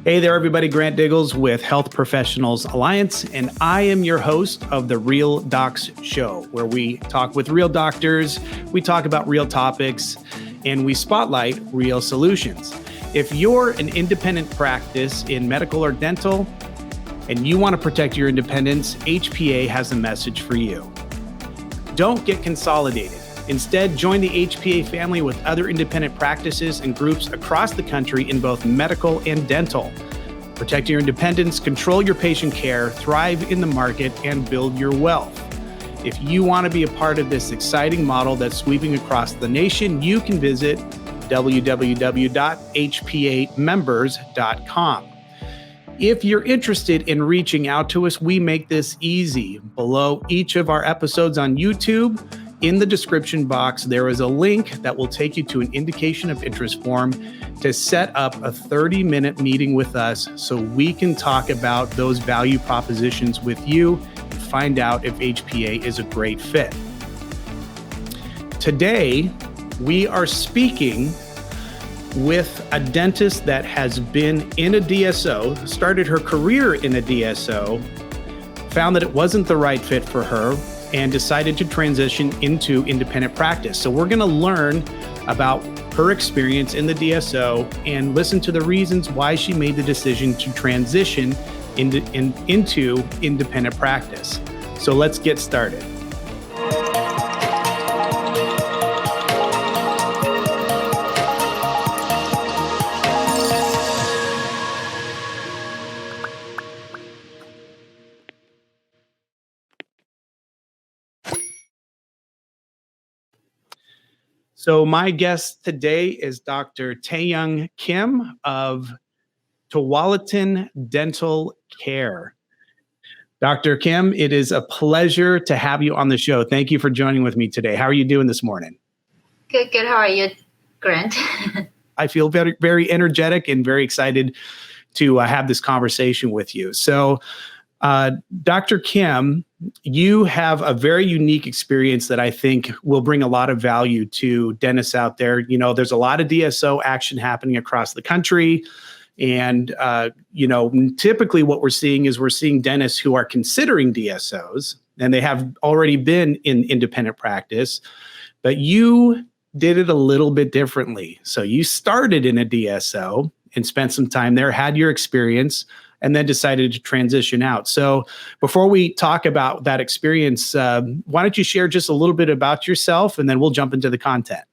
Hey there, everybody. Grant Diggles with Health Professionals Alliance, and I am your host of the Real Docs Show, where we talk with real doctors, we talk about real topics, and we spotlight real solutions. If you're an independent practice in medical or dental, and you want to protect your independence, HPA has a message for you. Don't get consolidated. Instead, join the HPA family with other independent practices and groups across the country in both medical and dental. Protect your independence, control your patient care, thrive in the market, and build your wealth. If you want to be a part of this exciting model that's sweeping across the nation, you can visit www.hpamembers.com. If you're interested in reaching out to us, we make this easy. Below each of our episodes on YouTube, in the description box, there is a link that will take you to an indication of interest form to set up a 30-minute meeting with us so we can talk about those value propositions with you and find out if HPA is a great fit. Today, we are speaking with a dentist that has been in a DSO, started her career in a DSO, found that it wasn't the right fit for her, and decided to transition into independent practice. So we're going to learn about her experience in the DSO and listen to the reasons why she made the decision to transition into independent practice. So let's get started. So my guest today is Dr. Taeyoung Kim of Tualatin Dental Care. Dr. Kim, it is a pleasure to have you on the show. Thank you for joining with me today. How are you doing this morning? Good. How are you, Grant? I feel very, very energetic and very excited to have this conversation with you. So, Dr. Kim, you have a very unique experience that I think will bring a lot of value to dentists out there. You know, there's a lot of DSO action happening across the country. And, typically what we're seeing is dentists who are considering DSOs, and they have already been in independent practice, but you did it a little bit differently. So you started in a DSO and spent some time there, had your experience, and then decided to transition out. So before we talk about that experience, why don't you share just a little bit about yourself, and then we'll jump into the content.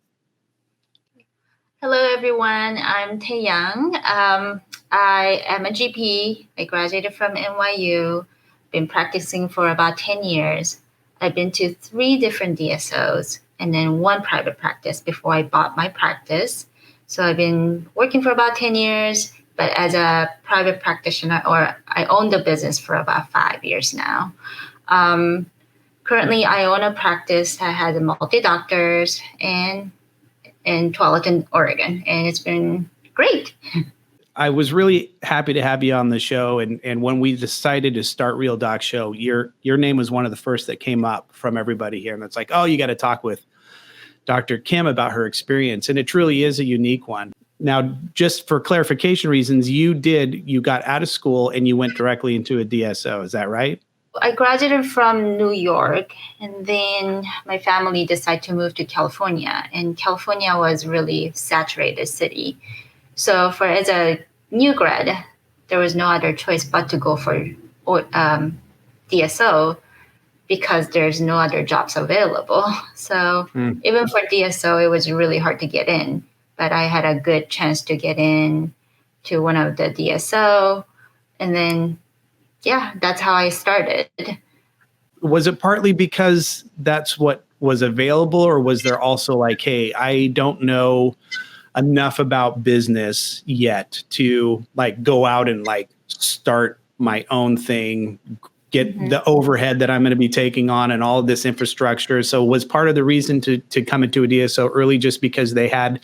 Hello, everyone. I'm Taeyoung. I am a GP. I graduated from NYU, been practicing for about 10 years. I've been to 3 different DSOs and then 1 private practice before I bought my practice. So I've been working for about 10 years, but as a private practitioner, or I own the business for about 5 years now. Currently, I own a practice that has multi-doctors in Tualatin, Oregon, and it's been great. I was really happy to have you on the show. And when we decided to start Real Doc Show, your name was one of the first that came up from everybody here. And it's like, oh, you got to talk with Dr. Kim about her experience. And it truly is a unique one. Now, just for clarification reasons, you got out of school and you went directly into a DSO. Is that right? I graduated from New York, and then my family decided to move to California. And California was really saturated city. So as a new grad, there was no other choice but to go for DSO because there's no other jobs available. So even for DSO, it was really hard to get in. But I had a good chance to get in to one of the DSO. And then, that's how I started. Was it partly because that's what was available, or was there also like, hey, I don't know enough about business yet to like go out and like start my own thing, get the overhead that I'm going to be taking on and all of this infrastructure? So was part of the reason to come into a DSO early just because they had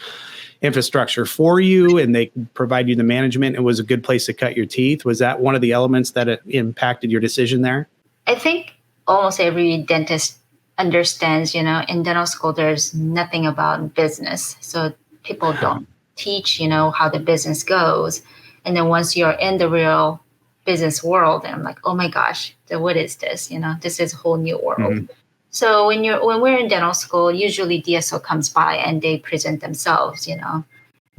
infrastructure for you and they provide you the management and was a good place to cut your teeth? Was that one of the elements that impacted your decision there? I think almost every dentist understands, in dental school, there's nothing about business. So people don't teach, how the business goes. And then once you're in the real business world, I'm like, oh my gosh, so what is this? This is a whole new world. Mhm. So when we're in dental school, usually DSO comes by and they present themselves,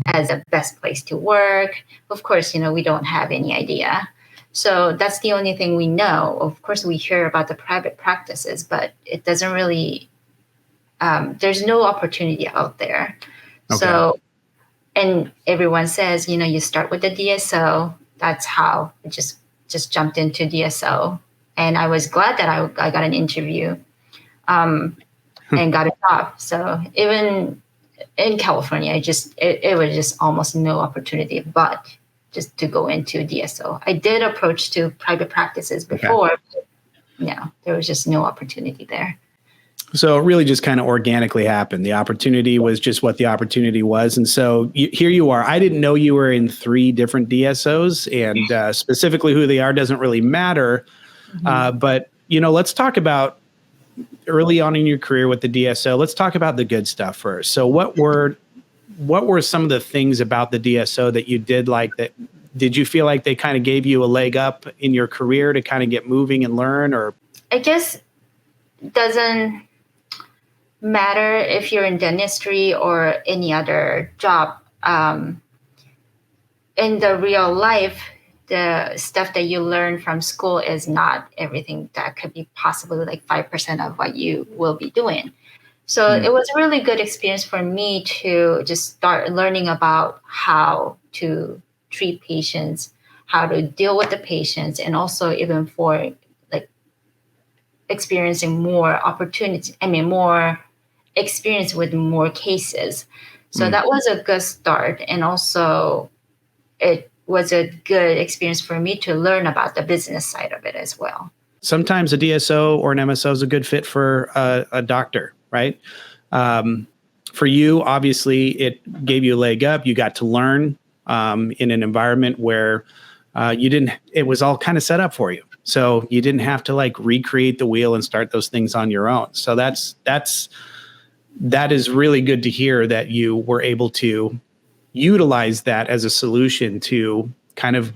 as the best place to work. Of course, we don't have any idea. So that's the only thing we know. Of course, we hear about the private practices, but it doesn't really, there's no opportunity out there. Okay. So, and everyone says, you start with the DSO. That's how I just jumped into DSO. And I was glad that I got an interview and got a job. So even in California, it was just almost no opportunity, but just to go into DSO. I did approach to private practices before, but no, there was just no opportunity there. So it really just kind of organically happened. The opportunity was just what the opportunity was. And so here you are. I didn't know you were in 3 different DSOs, and specifically who they are doesn't really matter. But, let's talk about early on in your career with the DSO. Let's talk about the good stuff first. So what were some of the things about the DSO that you did like that? Did you feel like they kind of gave you a leg up in your career to kind of get moving and learn? Or I guess it doesn't matter if you're in dentistry or any other job. In the real life, the stuff that you learn from school is not everything. That could be possibly like 5% of what you will be doing. So it was a really good experience for me to just start learning about how to treat patients, how to deal with the patients, and also even for like experiencing more opportunities. More experience with more cases. So that was a good start. And also it was a good experience for me to learn about the business side of it as well. sometimes a DSO or an MSO is a good fit for a doctor, right? For you, obviously, it gave you a leg up. You got to learn in an environment where it was all kind of set up for you. So you didn't have to like recreate the wheel and start those things on your own. So that is really good to hear that you were able to utilize that as a solution to kind of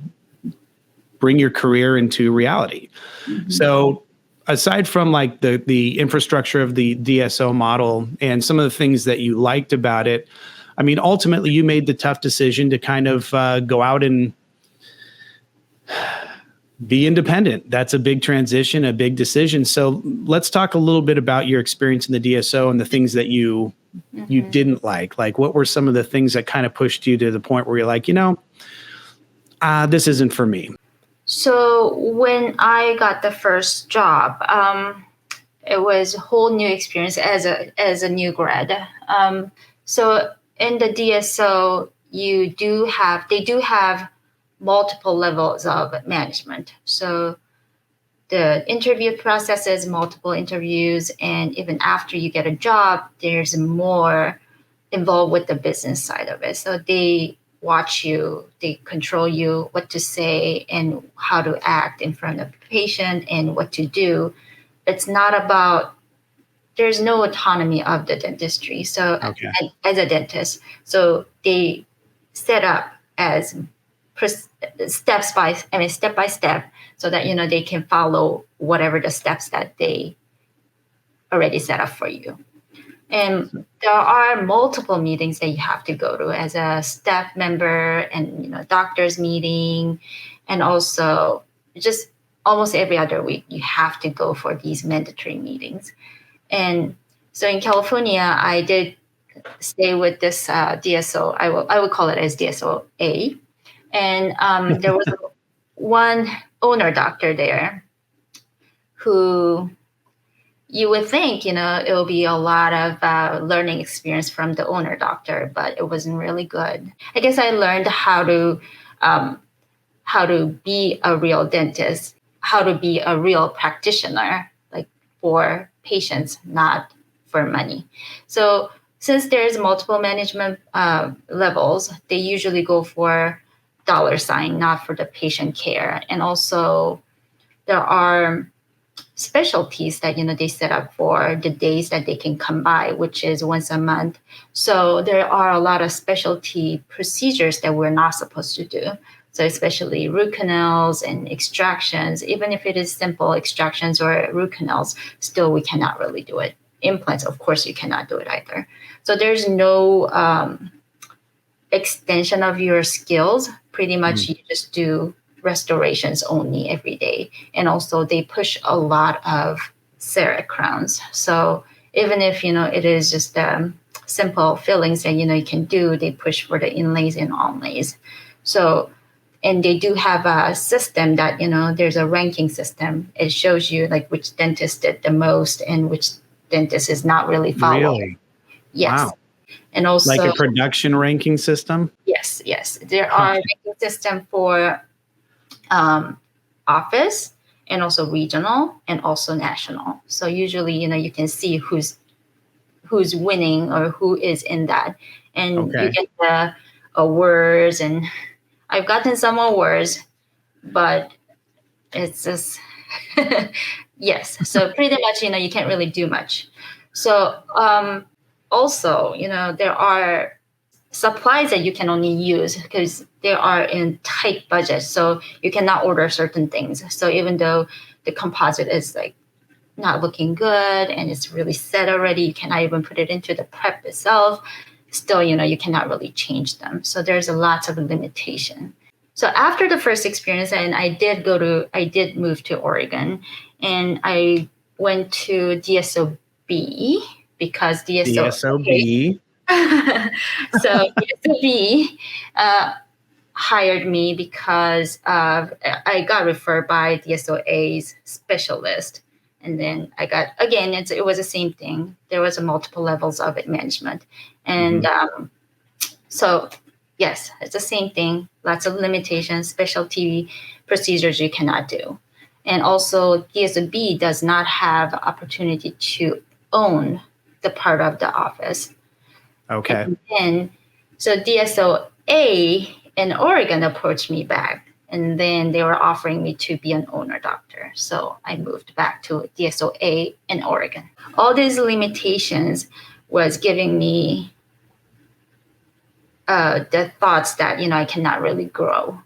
bring your career into reality. Mm-hmm. So aside from like the infrastructure of the DSO model and some of the things that you liked about it, I mean, ultimately you made the tough decision to kind of go out and be independent. That's a big transition, a big decision. So let's talk a little bit about your experience in the DSO and the things that you didn't like. Like, what were some of the things that kind of pushed you to the point where you're like, this isn't for me? So when I got the first job, it was a whole new experience as a new grad. So in the DSO, they do have multiple levels of management. So the interview process is multiple interviews, and even after you get a job, there's more involved with the business side of it. So they watch you, they control you, what to say and how to act in front of the patient and what to do. It's not about, there's no autonomy of the dentistry. So okay. As a dentist, so they set up as step by step, so that they can follow whatever the steps that they already set up for you. And there are multiple meetings that you have to go to as a staff member, and doctor's meeting, and also just almost every other week you have to go for these mandatory meetings. And so in California, I did stay with this DSO. I would call it as DSO A. And there was one owner doctor there who you would think, it will be a lot of learning experience from the owner doctor, but it wasn't really good. I guess I learned how to be a real dentist, how to be a real practitioner, like for patients, not for money. So since there's multiple management levels, they usually go for dollar sign, not for the patient care. And also there are specialties that they set up for the days that they can come by, which is once a month. So there are a lot of specialty procedures that we're not supposed to do. So especially root canals and extractions, even if it is simple extractions or root canals, still we cannot really do it. Implants, of course, you cannot do it either. So there's no extension of your skills. Pretty much you just do restorations only every day. And also they push a lot of CEREC crowns. So even if, it is just simple fillings that, you can do, they push for the inlays and onlays. So, and they do have a system that, there's a ranking system. It shows you like which dentist did the most and which dentist is not really following. Really? Yes. Wow. And also like a production ranking system? Yes. There are ranking system for office and also regional and also national. So usually, you can see who's winning or who is in that. And you get the awards, and I've gotten some awards, but it's just yes. So pretty much, you can't really do much. So also, there are supplies that you can only use because they are in tight budget. So you cannot order certain things. So even though the composite is like not looking good and it's really set already, you cannot even put it into the prep itself. Still, you cannot really change them. So there's a lot of limitation. So after the first experience, and I did move to Oregon, and I went to DSOB because DSOB. So DSOB hired me because I got referred by DSOA's specialist. And then I got, again, it was the same thing. There was multiple levels of it management. And so, yes, it's the same thing. Lots of limitations, specialty procedures you cannot do. And also DSOB does not have the opportunity to own the part of the office. Okay. And then, so DSOA in Oregon approached me back, and then they were offering me to be an owner doctor. So I moved back to DSOA in Oregon. All these limitations was giving me the thoughts that, I cannot really grow.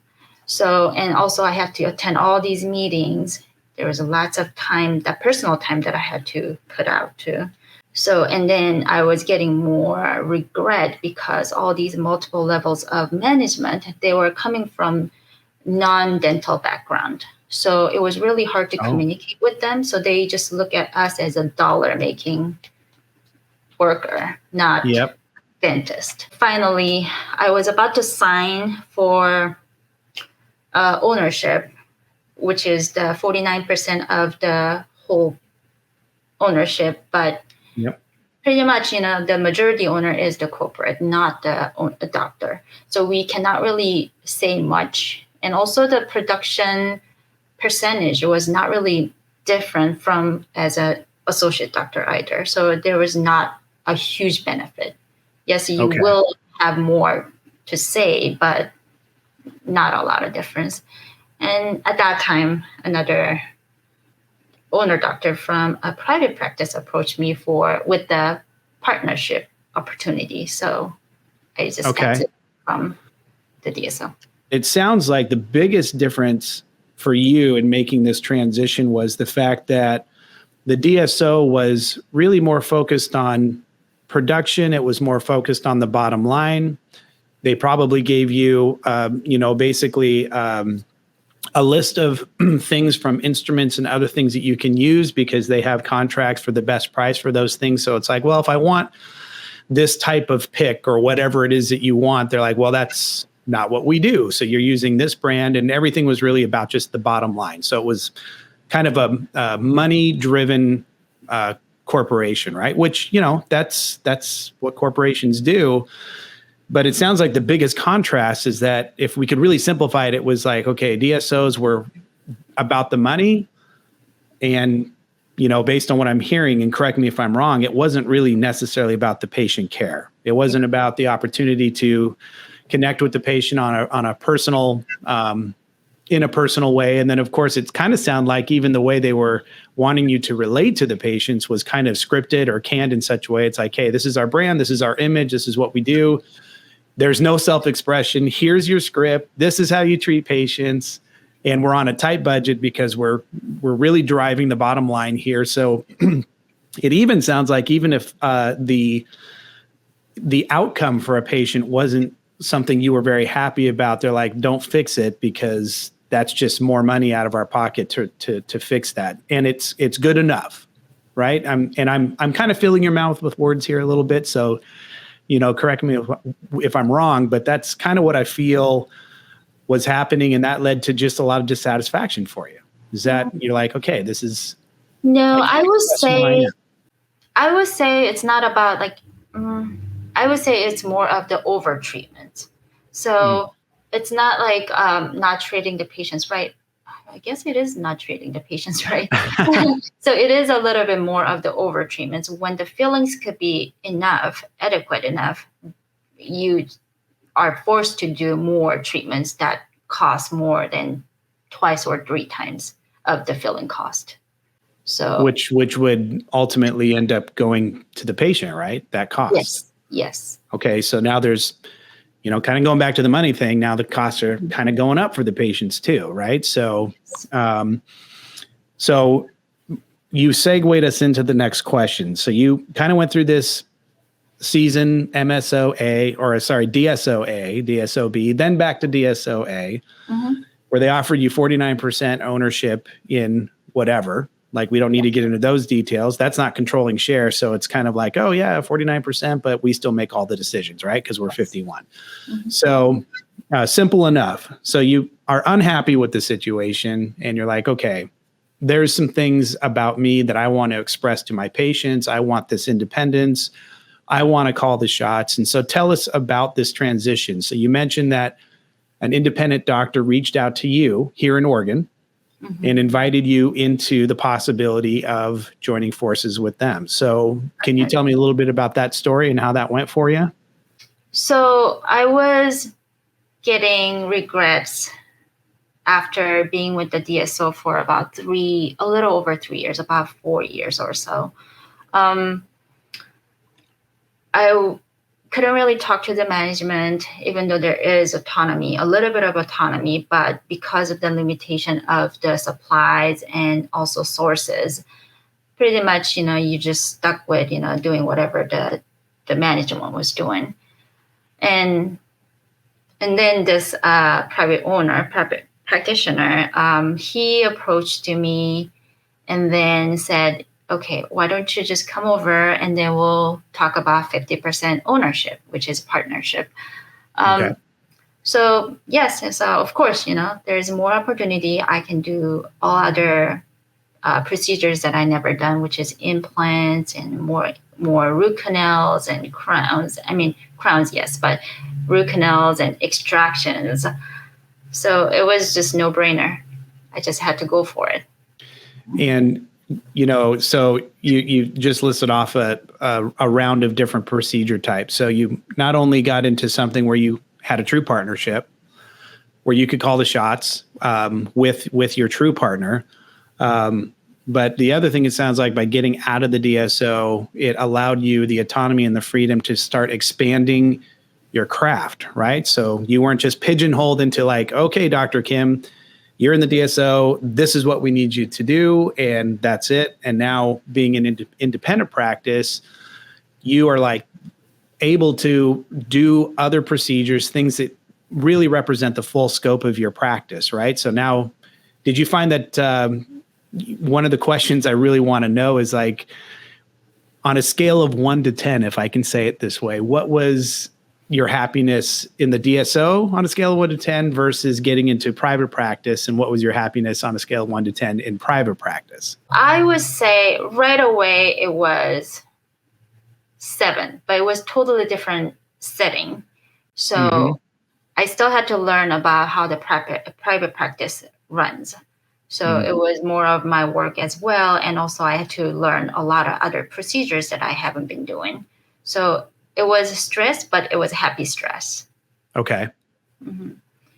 So, and also I have to attend all these meetings. There was lots of time, that personal time that I had to put out too. So, and then I was getting more regret because all these multiple levels of management, they were coming from non-dental background. So it was really hard to communicate with them. So they just look at us as a dollar-making worker, not dentist. Finally, I was about to sign for ownership, which is the 49% of the whole ownership, but pretty much, the majority owner is the corporate, not the doctor. So we cannot really say much. And also the production percentage was not really different from as an associate doctor either. So there was not a huge benefit. Yes, you will have more to say, but not a lot of difference. And at that time, another owner doctor from a private practice approached me with the partnership opportunity. So I just exited from the DSO. It sounds like the biggest difference for you in making this transition was the fact that the DSO was really more focused on production. It was more focused on the bottom line. They probably gave you, basically a list of things from instruments and other things that you can use because they have contracts for the best price for those things. So it's like, well, if I want this type of pick or whatever it is that you want, they're like, well, that's not what we do. So you're using this brand, and everything was really about just the bottom line. So it was kind of a money-driven corporation, right? Which, that's what corporations do. But it sounds like the biggest contrast is that if we could really simplify it, it was like, okay, DSOs were about the money. And, based on what I'm hearing, and correct me if I'm wrong, it wasn't really necessarily about the patient care. It wasn't about the opportunity to connect with the patient on a personal, in a personal way. And then, of course, it's kind of sound like even the way they were wanting you to relate to the patients was kind of scripted or canned in such a way. It's like, hey, this is our brand. This is our image. This is what we do. there's no self-expression. Here's your script. This is how you treat patients. And we're on a tight budget because we're really driving the bottom line here. So it even sounds like even if the outcome for a patient wasn't something you were very happy about, they're like, don't fix it because that's just more money out of our pocket to fix that. And it's good enough, right? I'm kind of filling your mouth with words here a little bit. So, correct me if I'm wrong, but that's kind of what I feel was happening. And that led to just a lot of dissatisfaction for you. Is that you're like, okay, this is. No, I would say it's not about like, I would say it's more of the over treatment. So it's not like not treating the patients right. I guess it is not treating the patients right. So it is a little bit more of the over treatments. When the fillings could be adequate enough, you are forced to do more treatments that cost more than twice or three times of the filling cost. So which would ultimately end up going to the patient, right? That cost. Yes. Okay. So now there's, kind of going back to the money thing. Now the costs are kind of going up for the patients too, right? So, so you segued us into the next question. So you kind of went through this season DSOA, DSOB, then back to DSOA, where they offered you 49% ownership in whatever. Like, we don't need to get into those details. That's not controlling share. So it's kind of like, oh yeah, 49%, but we still make all the decisions, right? Because we're 51. So simple enough. So you are unhappy with the situation and you're like, okay, there's some things about me that I want to express to my patients. I want this independence. I want to call the shots. And so tell us about this transition. So you mentioned that an independent doctor reached out to you here in Oregon and invited you into the possibility of joining forces with them. So can you tell me a little bit about that story and how that went for you? So I was getting regrets after being with the DSO for about a little over 3 years, about 4 years or so. I couldn't really talk to the management, even though there is autonomy, a little bit of autonomy, but because of the limitation of the supplies and also sources, pretty much, you just stuck with, doing whatever the management was doing. And then this private practitioner, he approached to me and then said, okay, why don't you just come over and then we'll talk about 50% ownership, which is partnership. Okay. So yes, so of course, there's more opportunity. I can do all other procedures that I never done, which is implants and more root canals and crowns. I mean, crowns, yes, but root canals and extractions. So it was just no brainer. I just had to go for it. And so you just listed off a round of different procedure types. So you not only got into something where you had a true partnership, where you could call the shots with your true partner, but the other thing, it sounds like, by getting out of the DSO, it allowed you the autonomy and the freedom to start expanding your craft, right? So you weren't just pigeonholed into like, okay, Dr. Kim, you're in the DSO, this is what we need you to do, and that's it. And now, being an independent practice, you are like able to do other procedures, things that really represent the full scope of your practice, right? So now, did you find that one of the questions I really want to know is, like, on a scale of 1 to 10, if I can say it this way, what was your happiness in the DSO on a scale of 1 to 10 versus getting into private practice? And what was your happiness on a scale of 1 to 10 in private practice? I would say right away it was 7, but it was totally different setting. So I still had to learn about how the private practice runs. So it was more of my work as well. And also I had to learn a lot of other procedures that I haven't been doing. So it was stress, but it was happy stress. Okay.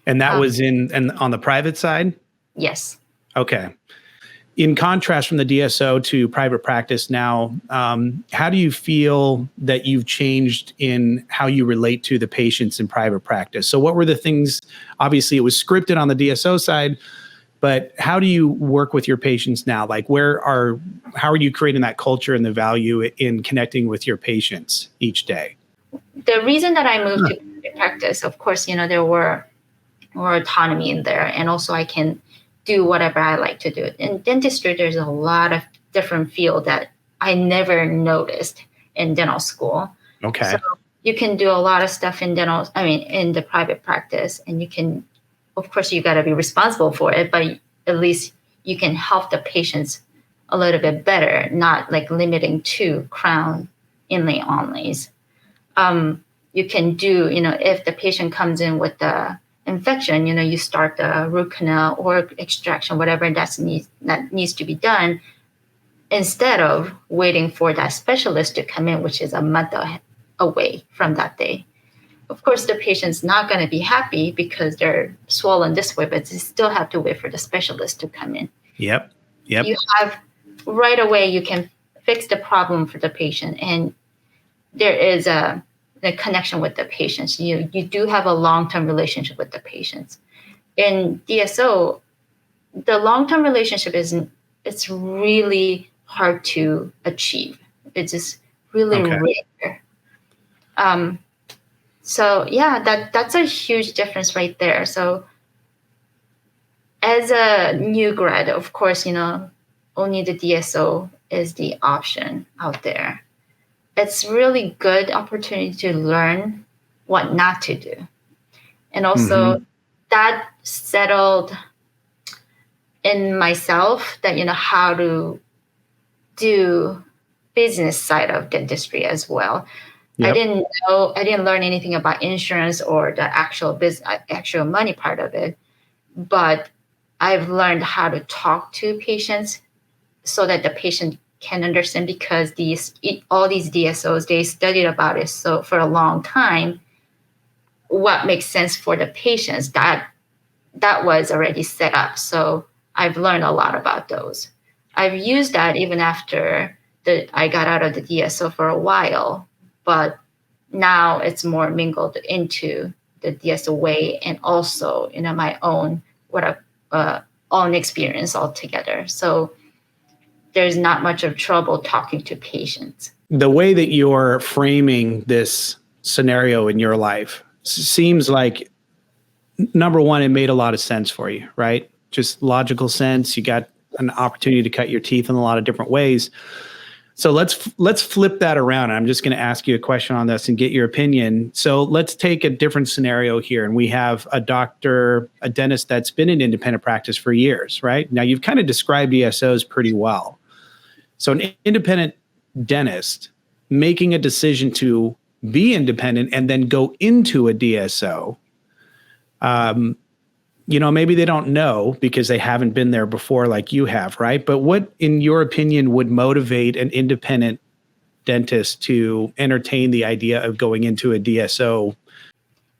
And that was in on the private side? Yes. Okay. in contrast from the DSO to private practice now, how do you feel that you've changed in how you relate to the patients in private practice? So what were the things, obviously it was scripted on the DSO side, but how do you work with your patients now? Like how are you creating that culture and the value in connecting with your patients each day? The reason that I moved to private practice, of course, there were more autonomy in there. And also I can do whatever I like to do. In dentistry, there's a lot of different field that I never noticed in dental school. Okay. So you can do a lot of stuff in in the private practice, and you can, of course, you got to be responsible for it, but at least you can help the patients a little bit better, not like limiting to crown inlay onlys. You can do, if the patient comes in with the infection, you start the root canal or extraction, whatever that needs to be done, instead of waiting for that specialist to come in, which is a month away from that day. Of course, the patient's not going to be happy because they're swollen this way, but they still have to wait for the specialist to come in. Yep. You have right away, you can fix the problem for the patient, and there is a connection with the patients. You do have a long-term relationship with the patients. In DSO, the long-term relationship it's really hard to achieve. It's just really rare. So yeah, that's a huge difference right there. So as a new grad, of course, only the DSO is the option out there. It's really good opportunity to learn what not to do. And also that settled in myself that, how to do business side of dentistry as well. Yep. I didn't learn anything about insurance or the actual money part of it, but I've learned how to talk to patients so that the patient can understand, because all these DSOs, they studied about it so for a long time, what makes sense for the patients, that was already set up. So I've learned a lot about those. I've used that even after I got out of the DSO for a while, but now it's more mingled into the DSO way, and also my own own experience altogether. So there's not much of trouble talking to patients. The way that you're framing this scenario in your life seems like, number one, it made a lot of sense for you, right? Just logical sense. You got an opportunity to cut your teeth in a lot of different ways. So let's flip that around. I'm just going to ask you a question on this and get your opinion. So let's take a different scenario here. And we have a dentist that's been in independent practice for years, right? Now you've kind of described DSOs pretty well. So an independent dentist making a decision to be independent and then go into a DSO, maybe they don't know because they haven't been there before like you have, right? But what, in your opinion, would motivate an independent dentist to entertain the idea of going into a DSO?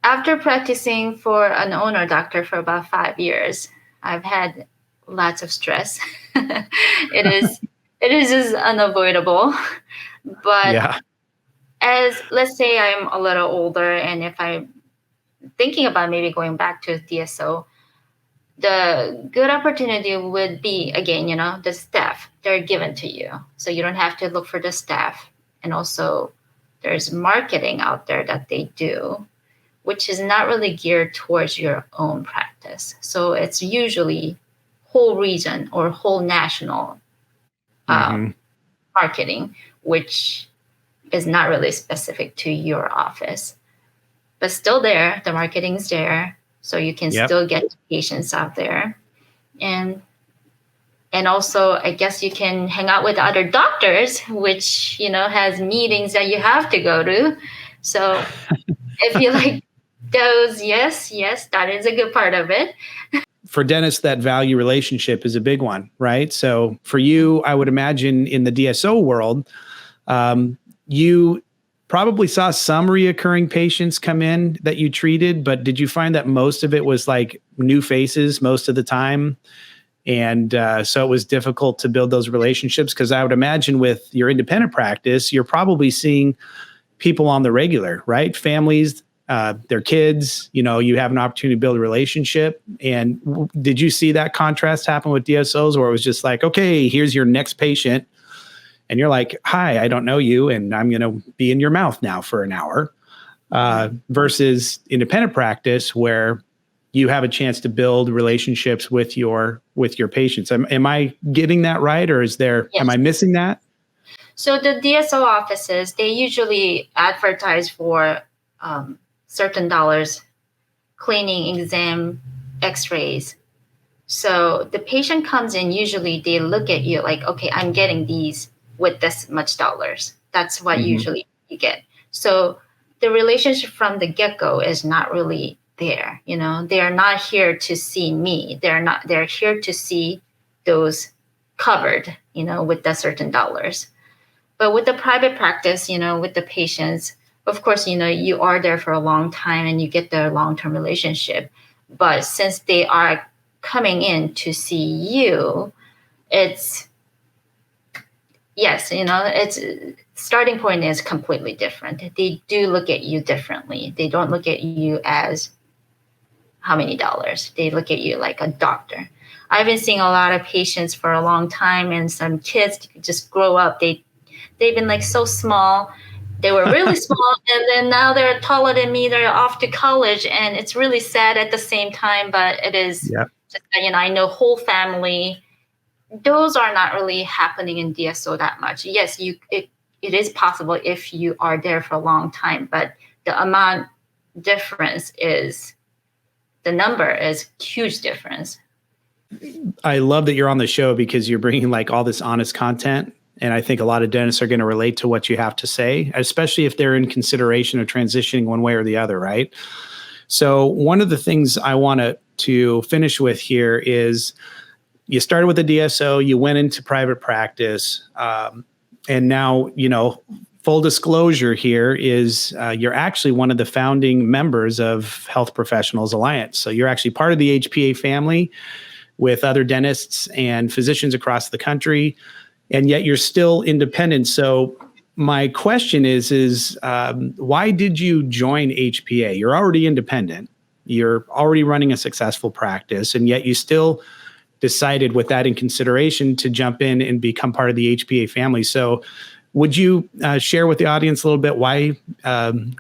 After practicing for an owner doctor for about 5 years, I've had lots of stress. It is just unavoidable. But let's say I'm a little older, and if I'm thinking about maybe going back to DSO, the good opportunity would be, again, the staff, they're given to you. So you don't have to look for the staff. And also there's marketing out there that they do, which is not really geared towards your own practice. So it's usually whole region or whole national marketing, which is not really specific to your office. But still there, the marketing's there. So you can still get patients out there. And also, I guess you can hang out with other doctors, which, has meetings that you have to go to. So if you like those, yes, that is a good part of it. For dentists, that value relationship is a big one, right? So for you, I would imagine in the DSO world, you probably saw some reoccurring patients come in that you treated, but did you find that most of it was like new faces most of the time? And so it was difficult to build those relationships, because I would imagine with your independent practice, you're probably seeing people on the regular, right? Families, their kids, you have an opportunity to build a relationship. And did you see that contrast happen with DSOs, where it was just like, okay, here's your next patient, and you're like, hi, I don't know you, and I'm going to be in your mouth now for an hour, versus independent practice, where you have a chance to build relationships with your patients. Am I getting that right, or Yes. am I missing that? So the DSO offices, they usually advertise for certain dollars, cleaning, exam, x-rays. So the patient comes in, usually they look at you like, okay, I'm getting these with this much dollars. That's what usually you get. So the relationship from the get-go is not really there. They are not here to see me. They're here to see those covered, with the certain dollars. But with the private practice, with the patients, of course, you are there for a long time and you get the long-term relationship. But since they are coming in to see you, it's starting point is completely different. They do look at you differently. They don't look at you as how many dollars. They look at you like a doctor. I've been seeing a lot of patients for a long time, and some kids just grow up. They've been like so small. They were really small, and then now they're taller than me. They're off to college, and it's really sad at the same time, but it is just, I know whole family. Those are not really happening in DSO that much. Yes, it is possible if you are there for a long time, but the amount difference is, the number is huge difference. I love that you're on the show, because you're bringing like all this honest content. And I think a lot of dentists are going to relate to what you have to say, especially if they're in consideration of transitioning one way or the other, right? So one of the things I want to finish with here is, you started with a DSO, you went into private practice, and now, full disclosure here is you're actually one of the founding members of Health Professionals Alliance. So you're actually part of the HPA family with other dentists and physicians across the country, and yet you're still independent. So my question is why did you join HPA? You're already independent. You're already running a successful practice, and yet you still decided, with that in consideration, to jump in and become part of the HPA family. So would you share with the audience a little bit why,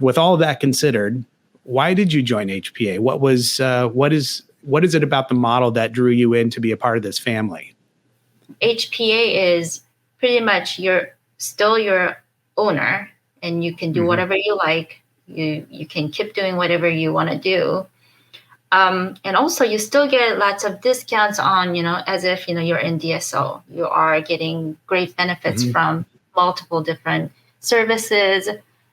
with all of that considered, why did you join HPA? What is it about the model that drew you in to be a part of this family? HPA is pretty much you're still your owner, and you can do whatever you like. You can keep doing whatever you want to do. And also you still get lots of discounts on, as if, you're in DSO. You are getting great benefits from multiple different services.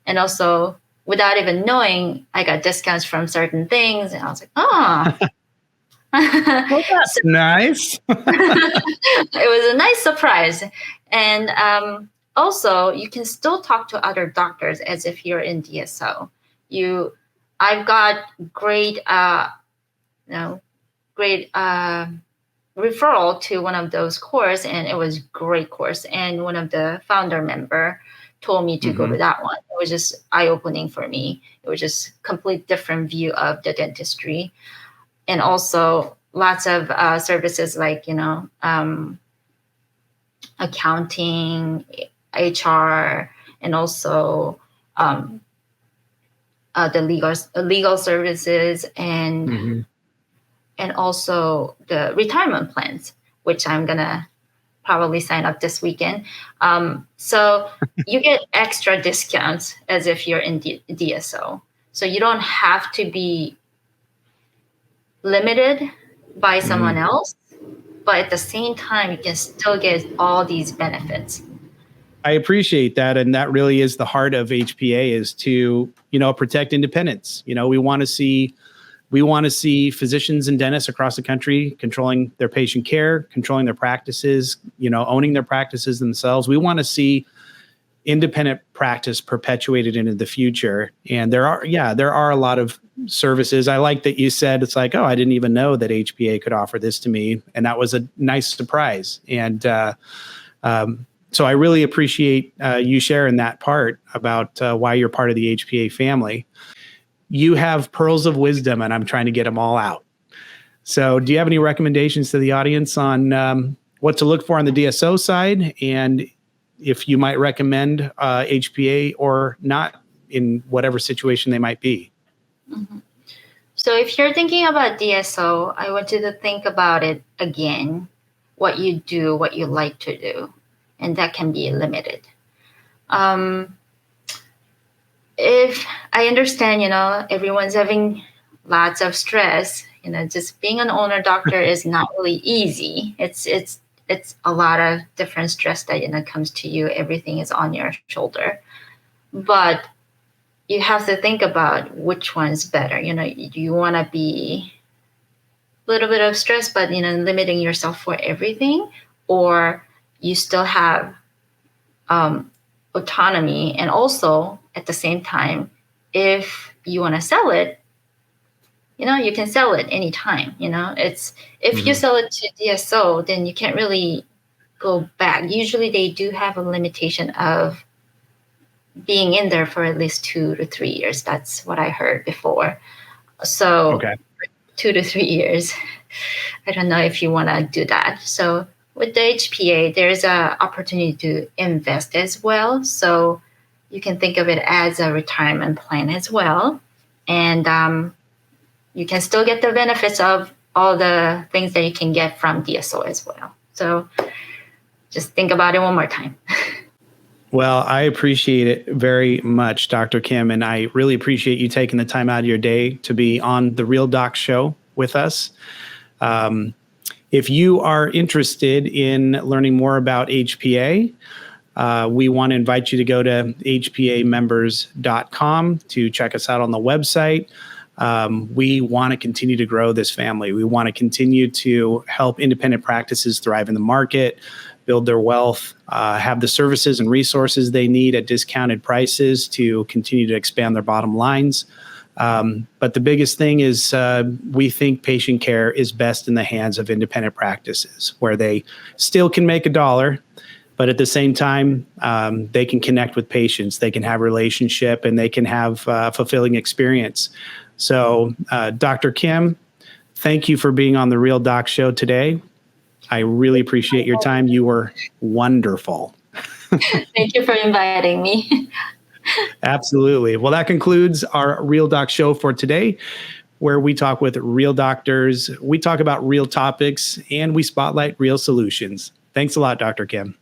And also, without even knowing, I got discounts from certain things. And I was like, oh. Well, that's nice. It was a nice surprise. And also, you can still talk to other doctors as if you're in DSO. I've got great referral to one of those course, and it was great course. And one of the founder member told me to go to that one. It was just eye-opening for me. It was just complete different view of the dentistry, and also lots of services like accounting, HR, and also the legal services, and and also the retirement plans, which I'm gonna probably sign up this weekend. So you get extra discounts as if you're in DSO. So you don't have to be limited by someone else, but at the same time, you can still get all these benefits. I appreciate that. And that really is the heart of HPA, is to, protect independence. We want to see physicians and dentists across the country controlling their patient care, controlling their practices, owning their practices themselves. We want to see independent practice perpetuated into the future. And there are a lot of services. I like that you said it's like, oh, I didn't even know that HPA could offer this to me, and that was a nice surprise. And so I really appreciate you sharing that part about why you're part of the HPA family. You have pearls of wisdom, and I'm trying to get them all out. So do you have any recommendations to the audience on what to look for on the DSO side, and if you might recommend HPA or not in whatever situation they might be? Mm-hmm. So if you're thinking about DSO, I want you to think about it again, what you do, what you like to do, and that can be limited. If I understand, everyone's having lots of stress, just being an owner doctor is not really easy. It's a lot of different stress that, comes to you. Everything is on your shoulder, but you have to think about which one's better. You want to be a little bit of stress, but, limiting yourself for everything, or you still have autonomy. And also at the same time, if you want to sell it, you can sell it anytime. It's if you sell it to DSO, then you can't really go back. Usually they do have a limitation of being in there for at least 2 to 3 years. That's what I heard before. So Okay. 2 to 3 years. I don't know if you want to do that. So with the HPA, there's an opportunity to invest as well. So you can think of it as a retirement plan as well. And you can still get the benefits of all the things that you can get from DSO as well. So just think about it one more time. Well, I appreciate it very much, Dr. Kim, and I really appreciate you taking the time out of your day to be on the Real Doc Show with us. If you are interested in learning more about HPA, we want to invite you to go to hpamembers.com to check us out on the website. We want to continue to grow this family. We want to continue to help independent practices thrive in the market, build their wealth, have the services and resources they need at discounted prices to continue to expand their bottom lines. But the biggest thing is we think patient care is best in the hands of independent practices, where they still can make a dollar, but at the same time, they can connect with patients, they can have relationship, and they can have a fulfilling experience. So, Dr. Kim, thank you for being on the Real Doc Show today. I really appreciate your time. You were wonderful. Thank you for inviting me. Absolutely. Well, that concludes our Real Doc Show for today, where we talk with real doctors. We talk about real topics, and we spotlight real solutions. Thanks a lot, Dr. Kim.